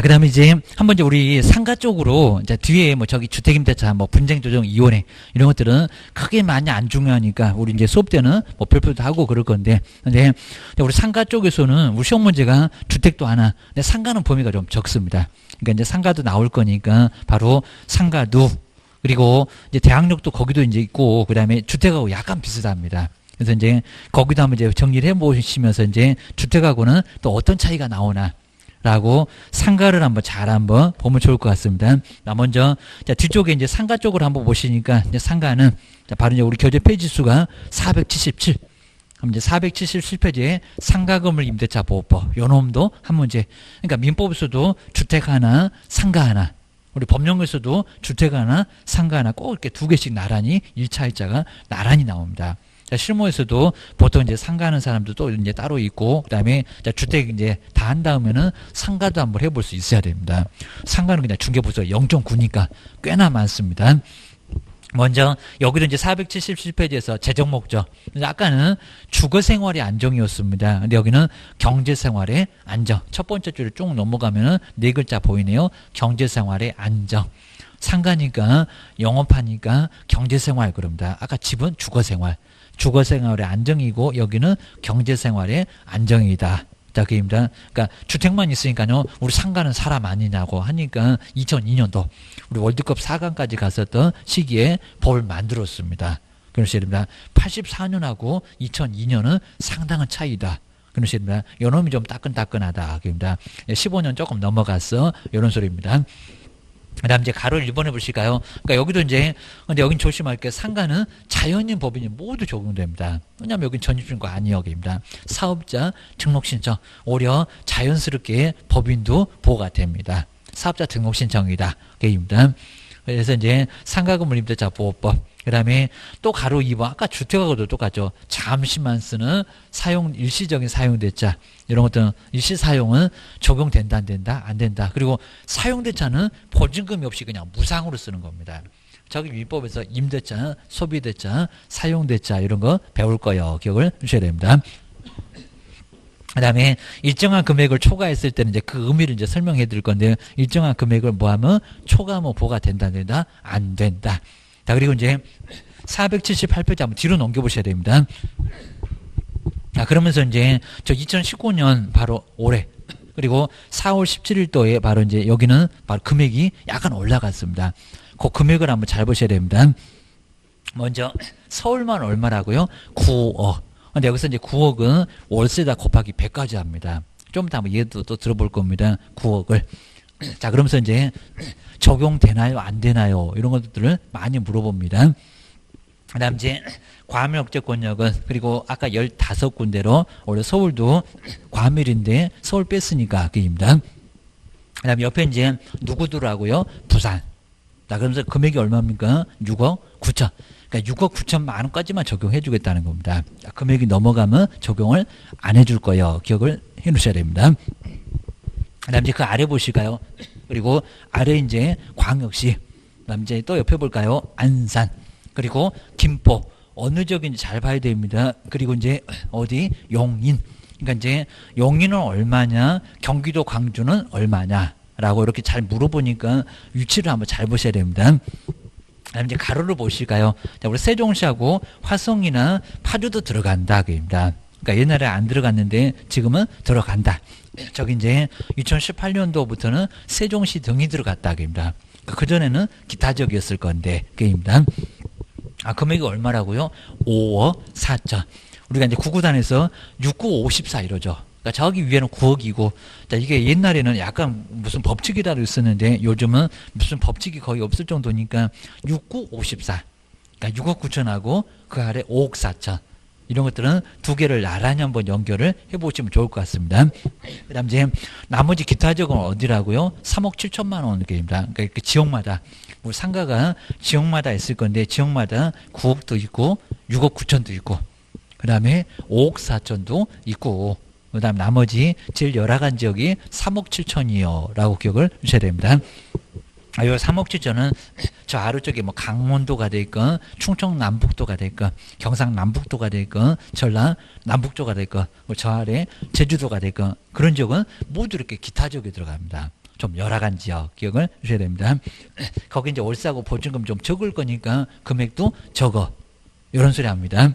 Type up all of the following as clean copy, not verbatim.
그 다음에 이제 한번 이제 우리 상가 쪽으로 이제 뒤에 뭐 저기 주택임대차 뭐 분쟁조정위원회 이런 것들은 크게 많이 안 중요하니까 우리 이제 수업 때는 뭐 별표도 하고 그럴 건데, 근데 우리 상가 쪽에서는 우리 시험 문제가 주택도 하나, 근데 상가는 범위가 좀 적습니다. 그러니까 이제 상가도 나올 거니까 바로 상가도, 그리고 이제 대학력도 거기도 이제 있고, 그 다음에 주택하고 약간 비슷합니다. 그래서 이제 거기도 한번 이제 정리를 해보시면서 이제 주택하고는 또 어떤 차이가 나오나 라고 상가를 한번 보면 좋을 것 같습니다. 먼저 자, 뒤쪽에 이제 상가 쪽으로 한번 보시니까 이제 상가는 자, 바로 이제 우리 교재 페이지 수가 477. 그럼 이제 477페이지에 상가건물 임대차 보호법 요 놈도 한 문제. 그러니까 민법에서도 주택 하나, 상가 하나. 우리 법령에서도 주택 하나, 상가 하나 꼭 이렇게 두 개씩 나란히 1차, 1자가 나란히 나옵니다. 자, 실무에서도 보통 이제 상가하는 사람도 또 이제 따로 있고, 그 다음에 주택 이제 다 한 다음에는 상가도 한번 해볼 수 있어야 됩니다. 상가는 그냥 중개부서 0.9니까 꽤나 많습니다. 먼저 여기도 이제 477페이지에서 재정 목적. 아까는 주거 생활의 안정이었습니다. 근데 여기는 경제 생활의 안정. 첫 번째 줄을 쭉 넘어가면은 네 글자 보이네요. 경제 생활의 안정. 상가니까 영업하니까 경제 생활 그럽니다. 아까 집은 주거 생활. 주거 생활의 안정이고 여기는 경제 생활의 안정이다. 자, 그입니다. 그러니까 주택만 있으니까요. 우리 상가는 사람 아니냐고 하니까 2002년도 우리 월드컵 4강까지 갔었던 시기에 법을 만들었습니다. 그러셔야 됩니다. 84년하고 2002년은 상당한 차이다. 그러셔야 됩니다. 요놈이 좀 따끈따끈하다. 그입니다. 15년 조금 넘어갔어. 이런 소리입니다. 그 다음 이제 가로를 1번 해보실까요? 그러니까 여기도 이제, 근데 여긴 조심할 게 상가는 자연인 법인이 모두 적용됩니다. 왜냐면 여긴 전입신고 아니역입니다. 사업자 등록신청, 오히려 자연스럽게 법인도 보호가 됩니다. 사업자 등록신청이다. 그게입니다. 그래서 이제 상가건물 임대차 보호법. 그 다음에 또 가로 2번. 아까 주택하고도 똑같죠. 잠시만 쓰는 일시적인 사용대차. 이런 것들은 일시 사용은 적용된다, 안 된다? 안 된다. 그리고 사용대차는 보증금이 없이 그냥 무상으로 쓰는 겁니다. 저기 민법에서 임대차, 소비대차, 사용대차 이런 거 배울 거예요. 기억을 주셔야 됩니다. 그 다음에 일정한 금액을 초과했을 때는 이제 그 의미를 이제 설명해 드릴 건데, 일정한 금액을 뭐하면 초과하면 보호가 된다, 안 된다? 안 된다. 자, 그리고 이제 478페이지 한번 뒤로 넘겨보셔야 됩니다. 자, 그러면서 이제 저 2019년 바로 올해, 그리고 4월 17일도에 바로 이제 여기는 바로 금액이 약간 올라갔습니다. 그 금액을 한번 잘 보셔야 됩니다. 먼저 서울만 얼마라고요? 9억. 근데 여기서 이제 9억은 월세다 곱하기 100까지 합니다. 좀 이따 한번 얘도 또 들어볼 겁니다. 9억을. 자, 그러면서 이제 적용되나요? 안 되나요? 이런 것들을 많이 물어봅니다. 그 다음 이제 과밀억제권역은, 그리고 아까 15군데로 원래 서울도 과밀인데 서울 뺐으니까 그입니다. 그 다음에 옆에 이제 누구더라고요? 부산. 자, 그러면서 금액이 얼마입니까? 6억 9천. 그러니까 6억 9천만 원까지만 적용해 주겠다는 겁니다. 자, 금액이 넘어가면 적용을 안 해줄 거예요. 기억을 해 놓으셔야 됩니다. 그 다음 이제 그 아래 보실까요? 그리고 아래 이제 광역시. 그 다음 이제 또 옆에 볼까요? 안산. 그리고 김포. 어느 지역인지 잘 봐야 됩니다. 그리고 이제 어디? 용인. 그러니까 이제 용인은 얼마냐? 경기도 광주는 얼마냐? 라고 이렇게 잘 물어보니까 위치를 한번 잘 보셔야 됩니다. 그다음 이제 가로를 보실까요? 자, 우리 세종시하고 화성이나 파주도 들어간다. 그입니다. 그러니까 옛날에 안 들어갔는데 지금은 들어간다. 저기 이제 2018년도부터는 세종시 등이 들어갔다. 그입니다. 그전에는 기타 지역이었을 건데, 그입니다. 아, 금액이 얼마라고요? 5억 4천. 우리가 이제 구구단에서 6954 이러죠. 그러니까 저기 위에는 9억이고, 자, 이게 옛날에는 약간 무슨 법칙이라고 썼는데 요즘은 무슨 법칙이 거의 없을 정도니까 6954. 그러니까 6억 9천하고 그 아래 5억 4천. 이런 것들은 두 개를 나란히 한번 연결을 해보시면 좋을 것 같습니다. 그 다음 이제 나머지 기타 지역은 어디라고요? 3억 7천만 원입니다. 그러니까 그 지역마다, 우리 상가가 지역마다 있을 건데 지역마다 9억도 있고 6억 9천도 있고, 그 다음에 5억 4천도 있고, 그 다음 나머지 제일 열악한 지역이 3억 7천이요 라고 기억을 주셔야 됩니다. 아, 요 3억 7천은 저 아래쪽에 뭐 강원도가 되건, 충청 남북도가 되건, 경상 남북도가 되건, 전라 남북도가 되건, 뭐 저 아래 제주도가 되건, 그런 지역은 모두 이렇게 기타 지역에 들어갑니다. 좀 열악한 지역 기억을 주셔야 됩니다. 거기 이제 월세하고 보증금 좀 적을 거니까 금액도 적어. 이런 소리 합니다.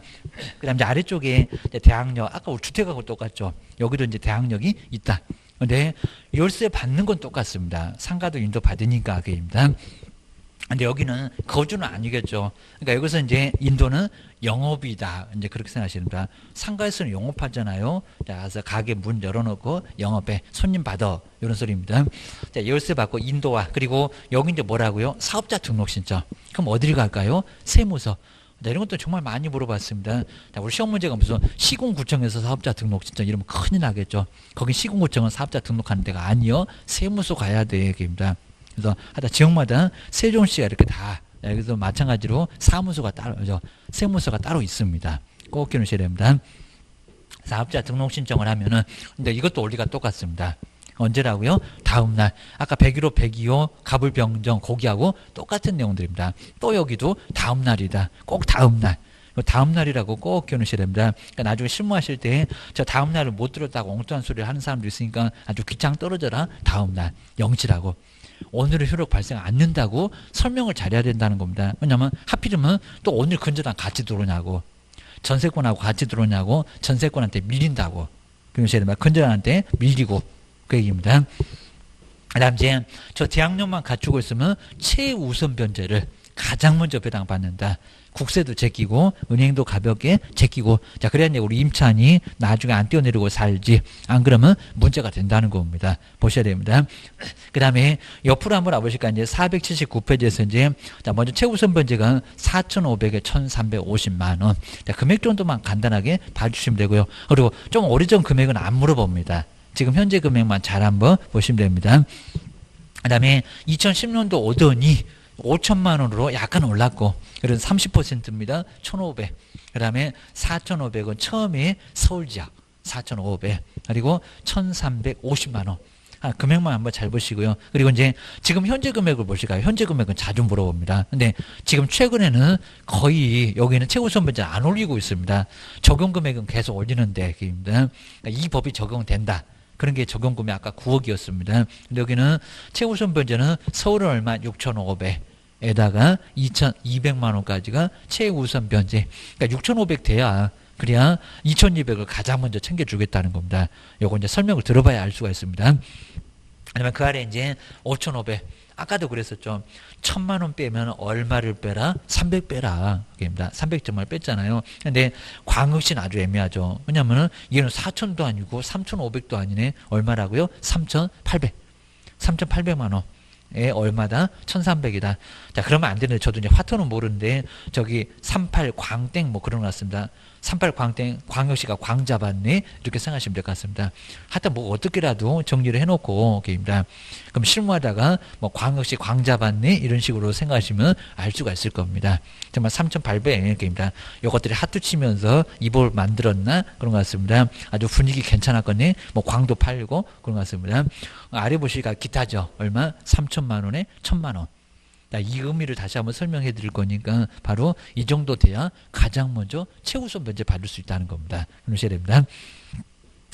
그 다음 이제 아래쪽에 이제 대학역, 아까 우리 주택하고 똑같죠. 여기도 이제 대학역이 있다. 근데 열세 받는 건 똑같습니다. 상가도 인도 받으니까 그입니다. 근데 여기는 거주는 아니겠죠. 그러니까 여기서 이제 인도는 영업이다. 이제 그렇게 생각하시면 됩니다. 상가에서는 영업하잖아요. 자, 그래서 가게 문 열어놓고 영업해. 손님 받아. 이런 소리입니다. 자, 열쇠 받고 인도와, 그리고 여기 이제 뭐라고요? 사업자 등록 신청. 그럼 어디를 갈까요? 세무서. 자, 이런 것도 정말 많이 물어봤습니다. 자, 우리 시험 문제가 무슨 시군구청에서 사업자 등록 신청 이러면 큰일 나겠죠. 거기 시군구청은 사업자 등록하는 데가 아니요. 세무서 가야 돼. 그입니다. 그래서 하다 지역마다 세종시가 이렇게 다, 여기서 마찬가지로 사무소가 따로, 세무서가 따로 있습니다. 꼭 기억하셔야 됩니다. 사업자 등록 신청을 하면은, 근데 이것도 원리가 똑같습니다. 언제라고요? 다음날. 아까 101호, 102호, 갑을병정, 고기하고 똑같은 내용들입니다. 또 여기도 다음날이다. 꼭 다음날. 다음날이라고 꼭 기억하셔야 됩니다. 그러니까 나중에 실무하실 때 저 다음날을 못 들었다고 엉뚱한 소리를 하는 사람도 있으니까 아주 귀창 떨어져라. 다음날. 영치라고. 오늘의 효력 발생 않는다고 설명을 잘해야 된다는 겁니다. 왜냐하면 하필이면 또 오늘 근저당 같이 들어오냐고, 전세권하고 같이 들어오냐고, 전세권한테 밀린다고. 그러셔야 됩니다. 근저당한테 밀리고. 그 얘기입니다. 그 다음 이제 저 대학력만 갖추고 있으면 최우선 변제를 가장 먼저 배당받는다. 국세도 제끼고 은행도 가볍게 제끼고, 자, 그래야 이제 우리 임차인이 나중에 안 뛰어내리고 살지, 안 그러면 문제가 된다는 겁니다. 보셔야 됩니다. 그 다음에 옆으로 한번 와보실까. 이제 479페이지에서 이제, 자, 먼저 최우선 변제가 4,500에 1,350만 원. 자, 금액 정도만 간단하게 봐주시면 되고요. 그리고 좀 오래전 금액은 안 물어봅니다. 지금 현재 금액만 잘 한번 보시면 됩니다. 그 다음에 2010년도 오더니 5천만 원으로 약간 올랐고, 그래서 30%입니다. 1,500. 그 다음에 4,500은 처음에 서울지역 4,500. 그리고 1,350만 원. 금액만 한번 잘 보시고요. 그리고 이제 지금 현재 금액을 보실까요? 현재 금액은 자주 물어봅니다. 근데 지금 최근에는 거의 여기는 최우선 변제 안 올리고 있습니다. 적용 금액은 계속 올리는데, 그러니까 이 법이 적용된다. 그런 게 적용 금액 아까 9억이었습니다. 근데 여기는 최우선 변제는 서울은 얼마? 6,500에다가 2,200만 원까지가 최우선 변제. 그러니까 6,500 돼야, 그래야 2,200을 가장 먼저 챙겨주겠다는 겁니다. 요거 이제 설명을 들어봐야 알 수가 있습니다. 그러면 그 아래 이제 5,500. 아까도 그랬었죠. 1,000만 원 빼면 얼마를 빼라? 300 빼라. 그입니다. 300점을 뺐잖아요. 근데 광역시는 아주 애매하죠. 왜냐면은 얘는 4,000도 아니고 3,500도 아니네. 얼마라고요? 3,800. 3,800만 원. 에 얼마다? 1,300이다. 자, 그러면 안 되는데, 저도 이제 화토는 모르는데, 저기 38 광땡 뭐 그런 것 같습니다. 38 광땡, 광역시가 광 잡았네? 이렇게 생각하시면 될 것 같습니다. 하여튼 뭐 어떻게라도 정리를 해놓고, 게임이다. 그럼 실무하다가 뭐 광역시 광 잡았네? 이런 식으로 생각하시면 알 수가 있을 겁니다. 정말 3,800 게임이다. 요것들이 하트 치면서 이볼 만들었나? 그런 것 같습니다. 아주 분위기 괜찮았거든요. 뭐 광도 팔고 그런 것 같습니다. 아래 보시니까 기타죠. 얼마? 3천만 원에 1,000만 원. 이 의미를 다시 한번 설명해 드릴 거니까 바로 이 정도 돼야 가장 먼저 최우선 변제 받을 수 있다는 겁니다. 그러셔야 됩니다.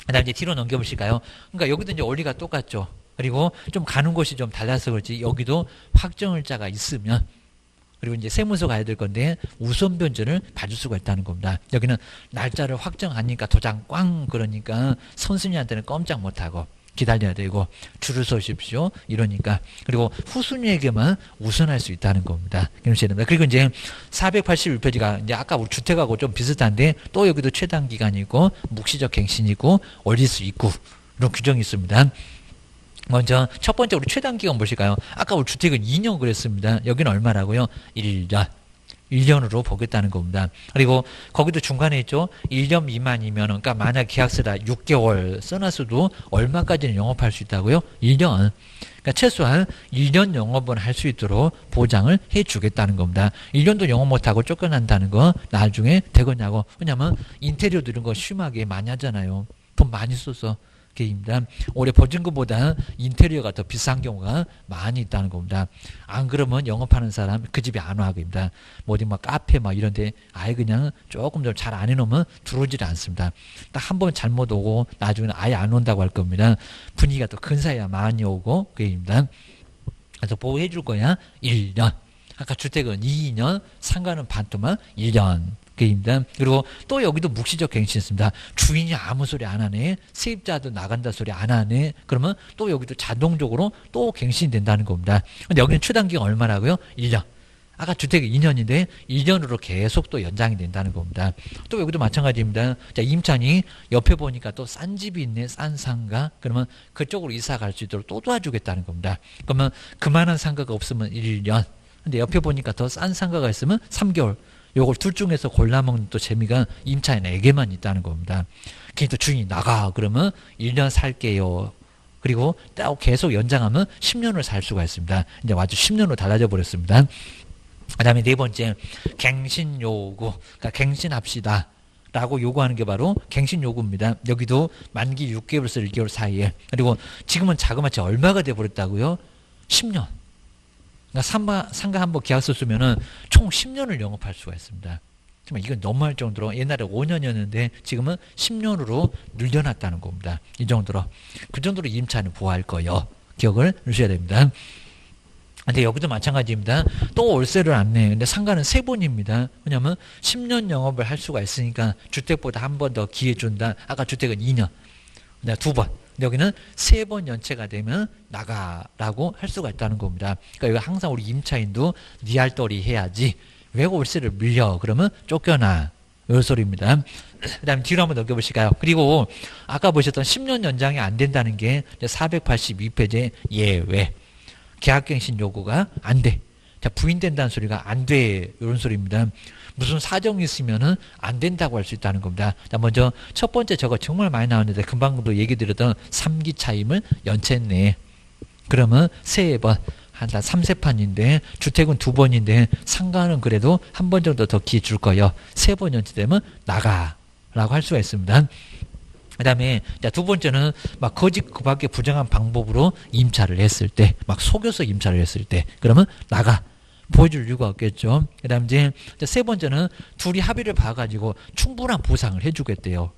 그 다음 이제 뒤로 넘겨보실까요? 그러니까 여기도 이제 원리가 똑같죠. 그리고 좀 가는 곳이 좀 달라서 그렇지, 여기도 확정일자가 있으면, 그리고 이제 세무서 가야 될 건데 우선 변제를 받을 수가 있다는 겁니다. 여기는 날짜를 확정하니까 도장 꽝, 그러니까 선순위한테는 꼼짝 못하고 기다려야 되고 줄을 서십시오 이러니까, 그리고 후순위에게만 우선할 수 있다는 겁니다. 그리고 이제 481페이지가 이제 아까 우리 주택하고 좀 비슷한데, 또 여기도 최단 기간이고 묵시적 갱신이고 올릴 수 있고 이런 규정이 있습니다. 먼저 첫 번째 우리 최단 기간 보실까요? 아까 우리 주택은 2년 그랬습니다. 여기는 얼마라고요? 1년. 1년으로 보겠다는 겁니다. 그리고 거기도 중간에 있죠. 1년 미만이면, 그러니까 만약 계약서다 6개월 써놨어도 얼마까지는 영업할 수 있다고요? 1년. 그러니까 최소한 1년 영업은 할 수 있도록 보장을 해주겠다는 겁니다. 1년도 영업 못하고 쫓겨난다는 거 나중에 되겠냐고. 왜냐면 인테리어도 이런 거 심하게 많이 하잖아요. 돈 많이 써서. 계입니다. 올해 보증금보다 인테리어가 더 비싼 경우가 많이 있다는 겁니다. 안 그러면 영업하는 사람 그 집에 안 와. 그입니다. 뭐 어디 막 카페 막 이런데 아예 그냥 조금 더 잘 안 해놓으면 들어오질 않습니다. 딱 한 번 잘못 오고 나중에는 아예 안 온다고 할 겁니다. 분위기가 또 근사해야 많이 오고 그입니다. 그래서 보호해 줄 거야 1년. 아까 주택은 2년, 상가는 반토막 1년. 입니다. 그리고 또 여기도 묵시적 갱신이 있습니다. 주인이 아무 소리 안 하네. 세입자도 나간다 소리 안 하네. 그러면 또 여기도 자동적으로 또 갱신이 된다는 겁니다. 근데 여기는 최단기가 얼마라고요? 1년. 아까 주택이 2년인데 1년으로 계속 또 연장이 된다는 겁니다. 또 여기도 마찬가지입니다. 자, 임차인이 옆에 보니까 또 싼 집이 있네. 싼 상가. 그러면 그쪽으로 이사 갈 수 있도록 또 도와주겠다는 겁니다. 그러면 그만한 상가가 없으면 1년. 근데 옆에 보니까 더 싼 상가가 있으면 3개월. 요걸 둘 중에서 골라먹는 또 재미가 임차인에게만 있다는 겁니다. 괜히 또 주인이 나가 그러면 1년 살게요. 그리고 또 계속 연장하면 10년을 살 수가 있습니다. 이제 아주 10년으로 달라져 버렸습니다. 그 다음에 네 번째 갱신 요구. 그러니까 갱신합시다 라고 요구하는 게 바로 갱신 요구입니다. 여기도 만기 6개월에서 1개월 사이에. 그리고 지금은 자그마치 얼마가 돼버렸다고요? 10년. 그러니까 상가 한번 계약서 쓰면은 총 10년을 영업할 수가 있습니다. 정말 이건 너무할 정도로 옛날에 5년이었는데 지금은 10년으로 늘려놨다는 겁니다. 이 정도로. 그 정도로 임차인은 보호할 거예요. 기억을 하셔야 됩니다. 근데 여기도 마찬가지입니다. 또 월세를 안 내. 근데 상가는 3번입니다. 왜냐하면 10년 영업을 할 수가 있으니까 주택보다 한 번 더 기회 준다. 아까 주택은 2년. 근데 2번. 여기는 3번 연체가 되면 나가라고 할 수가 있다는 겁니다. 그러니까 여기 항상 우리 임차인도 니 할 도리 해야지. 왜 월세를 밀려? 그러면 쫓겨나. 이런 소리입니다. 그 다음에 뒤로 한번 넘겨보실까요? 그리고 아까 보셨던 10년 연장이 안 된다는 게 482페이지 예외. 계약갱신 요구가 안 돼. 자, 부인된다는 소리가 안 돼. 이런 소리입니다. 무슨 사정이 있으면은 안 된다고 할 수 있다는 겁니다. 자, 먼저 첫 번째 저거 정말 많이 나왔는데 금방도 얘기 드렸던 3기 차임을 연체했네. 그러면 3번. 한 3세판인데 주택은 2번인데 상가는 그래도 한 번 정도 더 기회 줄 거예요. 3번 연체되면 나가라고 할 수가 있습니다. 그 다음에 두 번째는 막 거짓 그 밖에 부정한 방법으로 임차를 했을 때, 막 속여서 임차를 했을 때, 그러면 나가. 보여줄 이유가 없겠죠. 그 다음 이제 세 번째는 둘이 합의를 봐가지고 충분한 보상을 해주겠대요.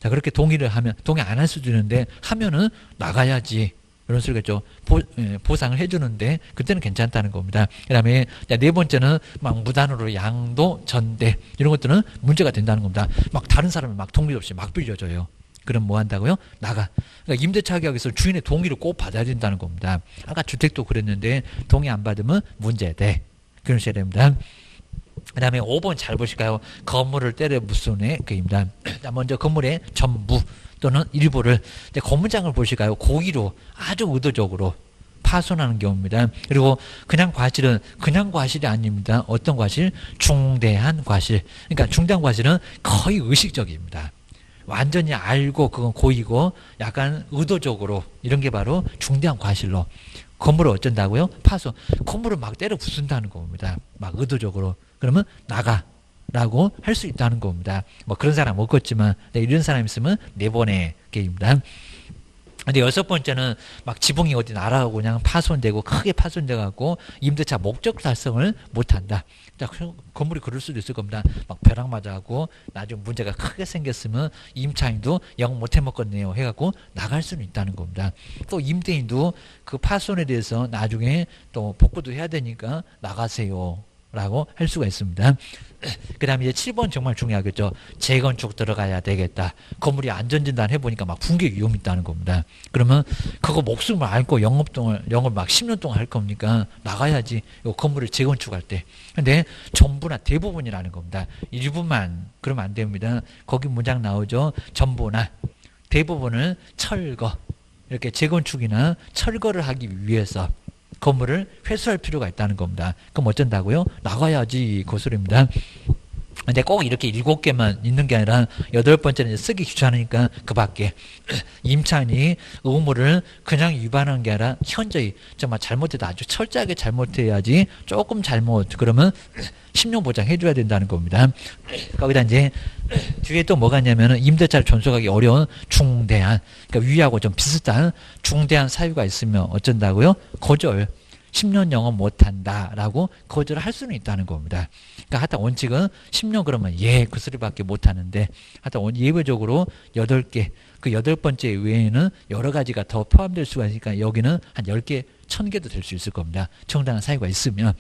자, 그렇게 동의를 하면, 동의 안 할 수도 있는데, 하면은 나가야지. 이런 소리겠죠. 보상을 해주는데, 그때는 괜찮다는 겁니다. 그 다음에, 네 번째는 막 무단으로 양도, 전대, 이런 것들은 문제가 된다는 겁니다. 막 다른 사람을 막 동의 없이 막 빌려줘요. 그럼 뭐 한다고요? 나가. 그러니까 임대차 계약에서 주인의 동의를 꼭 받아야 된다는 겁니다. 아까 주택도 그랬는데, 동의 안 받으면 문제돼. 그러셔야 됩니다. 그 다음에 5번 잘 보실까요? 건물을 때려 부순의 그입니다. 먼저 건물의 전부 또는 일부를 건물장을 보실까요? 고의로 아주 의도적으로 파손하는 경우입니다. 그리고 그냥 과실은 그냥 과실이 아닙니다. 어떤 과실? 중대한 과실. 그러니까 중대한 과실은 거의 의식적입니다. 완전히 알고 그건 고의고 약간 의도적으로 이런 게 바로 중대한 과실로 건물을 어쩐다고요? 파손. 건물을 막 때려 부순다는 겁니다. 막 의도적으로. 그러면 나가라고 할 수 있다는 겁니다. 뭐 그런 사람 없겠지만 이런 사람 있으면 4번의 게임입니다. 근데 6번째는 막 지붕이 어디 날아가고 그냥 파손되고 크게 파손돼갖고 임대차 목적 달성을 못한다. 자, 건물이 그럴 수도 있을 겁니다. 막 벼락 맞아갖고 나중에 문제가 크게 생겼으면 임차인도 영 못해 먹겠네요 해갖고 나갈 수는 있다는 겁니다. 또 임대인도 그 파손에 대해서 나중에 또 복구도 해야 되니까 나가세요 라고 할 수가 있습니다. 그 다음에 이제 7번 정말 중요하겠죠. 재건축 들어가야 되겠다. 건물이 안전진단 해보니까 막 붕괴 위험이 있다는 겁니다. 그러면 그거 목숨을 앓고 영업 막 10년 동안 할 겁니까? 나가야지. 이 건물을 재건축할 때. 근데 전부나 대부분이라는 겁니다. 일부만 그러면 안 됩니다. 거기 문장 나오죠. 전부나 대부분을 철거. 이렇게 재건축이나 철거를 하기 위해서 건물을 회수할 필요가 있다는 겁니다. 그럼 어쩐다고요? 나가야지 그 소리입니다. 근데 꼭 이렇게 7개만 있는 게 아니라 8번째는 이제 쓰기 귀찮으니까 그 밖에 임차인이 의무를 그냥 위반한 게 아니라 현저히 정말 잘못해도 아주 철저하게 잘못해야지 조금 잘못 그러면 10년 보장 해줘야 된다는 겁니다. 거기다 이제 뒤에 또 뭐가 있냐면은 임대차를 존속하기 어려운 중대한 그러니까 위하고 좀 비슷한 중대한 사유가 있으면 어쩐다고요? 거절. 10년 영업 못한다라고 거절을 할 수는 있다는 겁니다. 그러니까 하여튼 원칙은 10년 그러면 그 소리밖에 못하는데 하여튼 예외적으로 8개 그 8번째 외에는 여러 가지가 더 포함될 수가 있으니까 여기는 한 10개, 1000개도 될 수 있을 겁니다. 정당한 사유가 있으면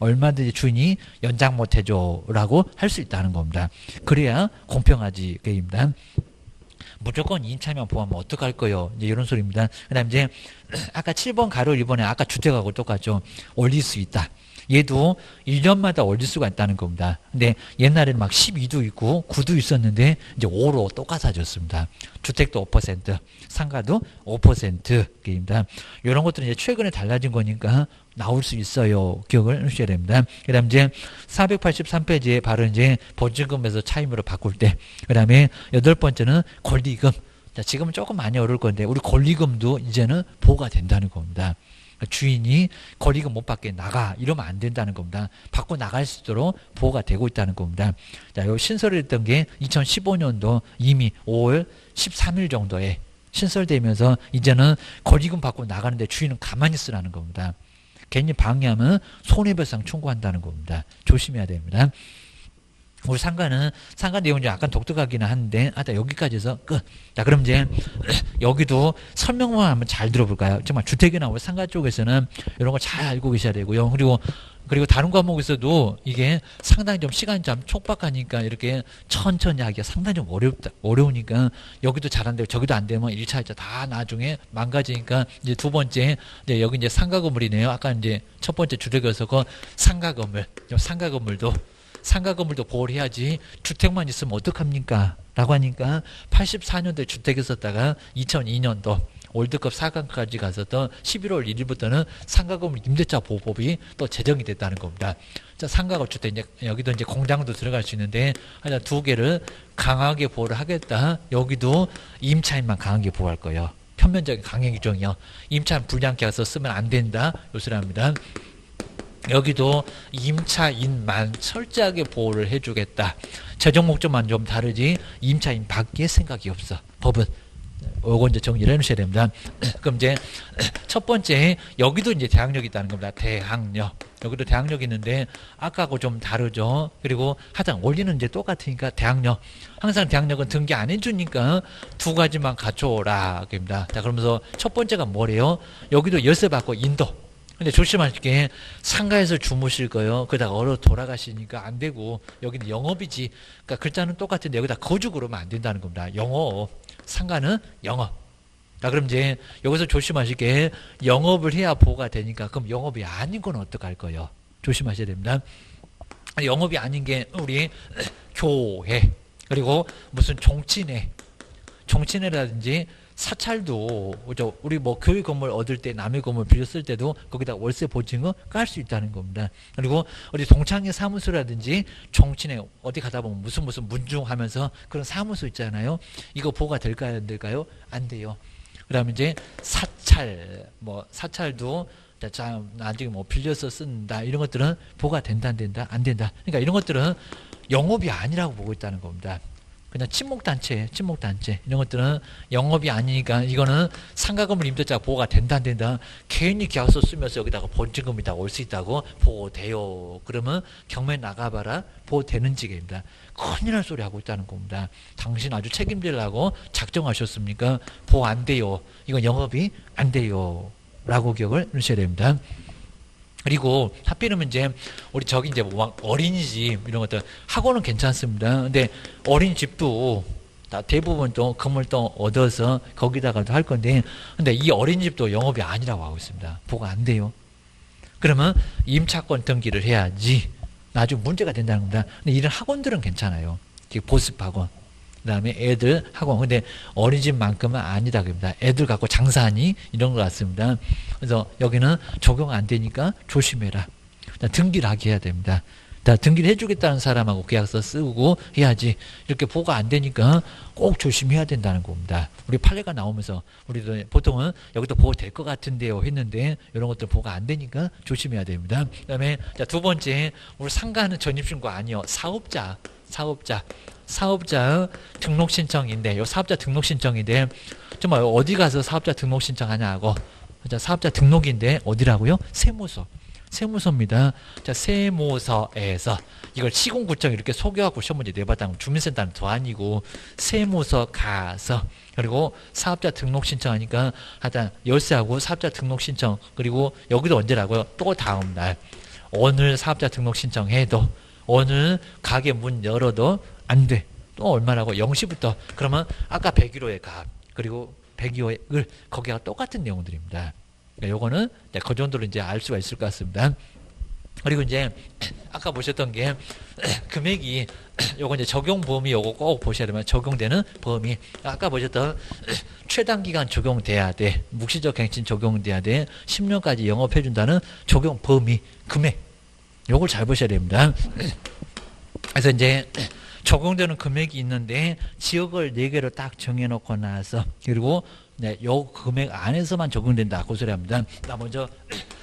얼마든지 주인이 연장 못해줘라고 할 수 있다는 겁니다. 그래야 공평하지 그입니다. 무조건 임차인만 보호하면 어떡할 거요? 이제 이런 소리입니다. 그 다음 이제, 아까 7번 가로 1번에 아까 주택하고 똑같죠. 올릴 수 있다. 얘도 1년마다 올릴 수가 있다는 겁니다. 근데 옛날에는 막 12도 있고 9도 있었는데 이제 5로 또 깎아졌습니다. 주택도 5%, 상가도 5%입니다. 이런 것들은 이제 최근에 달라진 거니까 나올 수 있어요. 기억을 하셔야 됩니다. 그 다음 이제 483페이지에 바로 이제 보증금에서 차임으로 바꿀 때, 그 다음에 8번째는 권리금. 자, 지금은 조금 많이 어려울 건데, 우리 권리금도 이제는 보호가 된다는 겁니다. 주인이 권리금 못 받게 나가 이러면 안 된다는 겁니다. 받고 나갈 수 있도록 보호가 되고 있다는 겁니다. 자, 요 신설했던 게 2015년도 이미 5월 13일 정도에 신설되면서 이제는 권리금 받고 나가는데 주인은 가만히 있으라는 겁니다. 괜히 방해하면 손해배상 청구한다는 겁니다. 조심해야 됩니다. 우리 상가 내용이 약간 독특하기는 한데, 하여튼 여기까지 해서 끝. 자, 그럼 이제, 여기도 설명만 한번 잘 들어볼까요? 정말 주택이나 우리 상가 쪽에서는 이런 거 잘 알고 계셔야 되고요. 그리고 다른 과목에서도 이게 상당히 좀 시간이 좀 촉박하니까 이렇게 천천히 하기가 상당히 좀 어려우니까 여기도 잘 안 되고 저기도 안 되면 1차, 2차 다 나중에 망가지니까 이제 두 번째, 이제 여기 이제 상가 건물이네요. 아까 이제 첫 번째 주택에서 그 상가 건물도 보호를 해야지 주택만 있으면 어떡합니까? 라고 하니까 84년도에 주택에 있었다가 2002년도 월드컵 4강까지 갔었던 11월 1일부터는 상가건물 임대차 보호법이 또 제정이 됐다는 겁니다. 자, 상가가 주택 이제 여기도 이제 공장도 들어갈 수 있는데 하여튼 두 개를 강하게 보호를 하겠다. 여기도 임차인만 강하게 보호할 거예요. 편면적인 강행 규정이요. 임차인 불량계약서 쓰면 안 된다. 요소랍니다. 여기도 임차인만 철저하게 보호를 해주겠다. 최종 목적만 좀 다르지 임차인 밖에 생각이 없어. 법은. 요거 이제 정리를 해놓으셔야 됩니다. 그럼 이제 첫 번째 여기도 이제 대항력이 있다는 겁니다. 대항력. 여기도 대항력이 있는데 아까하고 좀 다르죠. 그리고 하여튼 원리는 이제 똑같으니까 대항력. 항상 대항력은 등기 안 해주니까 두 가지만 갖춰라. 입니다. 자, 그러면서 첫 번째가 뭐래요? 여기도 열쇠 받고 인도. 근데 조심하실게 상가에서 주무실 거요. 그러다가 얼어 돌아가시니까 안 되고 여기는 영업이지. 그러니까 글자는 똑같은데 여기다 거주 그러면 안 된다는 겁니다. 영업. 상가는 영업. 자, 그럼 이제 여기서 조심하실게 영업을 해야 보호가 되니까 그럼 영업이 아닌 건 어떡할 거예요? 조심하셔야 됩니다. 영업이 아닌 게 우리 교회 그리고 무슨 종친회라든지 사찰도 우리 뭐 교회 건물 얻을 때 남의 건물 빌렸을 때도 거기다 월세 보증금 깔 수 있다는 겁니다. 그리고 어디 동창회 사무소라든지 종친회 어디 가다 보면 무슨 문중하면서 그런 사무소 있잖아요. 이거 보호가 될까요? 안 될까요? 안 돼요. 그다음에 이제 사찰도 나중에 뭐 빌려서 쓴다 이런 것들은 보호가 된다 안 된다. 그러니까 이런 것들은 영업이 아니라고 보고 있다는 겁니다. 그냥 친목단체 이런 것들은 영업이 아니니까 이거는 상가건물 임대차 보호가 된다 안 된다. 개인이 계약서 쓰면서 여기다가 보증금이 다 올 수 있다고 보호돼요. 그러면 경매 나가봐라 보호되는 지경입니다. 큰일 날 소리 하고 있다는 겁니다. 당신 아주 책임지려고 작정하셨습니까? 보호 안 돼요. 이건 영업이 안 돼요. 라고 기억을 하셔야 됩니다. 그리고 하필이면 이제 우리 저기 이제 뭐 어린이집 이런 것들 학원은 괜찮습니다. 근데 어린이집도 다 대부분 또 건물 또 얻어서 거기다가도 할 건데 근데 이 어린이집도 영업이 아니라고 하고 있습니다. 보호가 안 돼요. 그러면 임차권 등기를 해야지 나중에 문제가 된다는 겁니다. 근데 이런 학원들은 괜찮아요. 보습학원. 그 다음에 애들 학원. 근데 어린이집만큼은 아니다. 그럽니다. 애들 갖고 장사하니? 이런 것 같습니다. 그래서 여기는 적용 안 되니까 조심해라. 등기를 하게 해야 됩니다. 다 등기를 해주겠다는 사람하고 계약서 쓰고 해야지. 이렇게 보고가 안 되니까 꼭 조심해야 된다는 겁니다. 우리 판례가 나오면서 우리도 보통은 여기도 보고 될 것 같은데요 했는데 이런 것들 보고가 안 되니까 조심해야 됩니다. 그다음에 자, 두 번째, 우리 상가는 전입신고 아니요. 사업자 등록 신청인데, 요 사업자 등록 신청인데 정말 어디 가서 사업자 등록 신청하냐고. 자, 사업자 등록인데 어디라고요? 세무서입니다. 자, 세무서에서 이걸 시공구청 이렇게 속여갖고 시험 문제 내봤다면 주민센터는 더 아니고 세무서 가서, 그리고 사업자 등록 신청하니까 하여튼 열쇠하고 사업자 등록 신청, 그리고 여기도 언제라고요? 또 다음날. 오늘 사업자 등록 신청해도, 오늘 가게 문 열어도 안 돼. 또 얼마라고? 0시부터. 그러면 아까 101호의 값, 그리고 102호의 을, 거기가 똑같은 내용들입니다. 그러니까 요거는 그 정도로 이제 알 수가 있을 것 같습니다. 그리고 이제 아까 보셨던 게 금액이, 요거 이제 적용 범위 요거 꼭 보셔야 되면, 적용되는 범위. 아까 보셨던 최단기간 적용돼야 돼. 묵시적 갱신 적용돼야 돼. 10년까지 영업해준다는 적용 범위, 금액. 요걸 잘 보셔야 됩니다. 그래서 이제 적용되는 금액이 있는데 지역을 4개로 딱 정해놓고 나서, 그리고 네, 요 금액 안에서만 적용된다. 그 소리 합니다. 나 먼저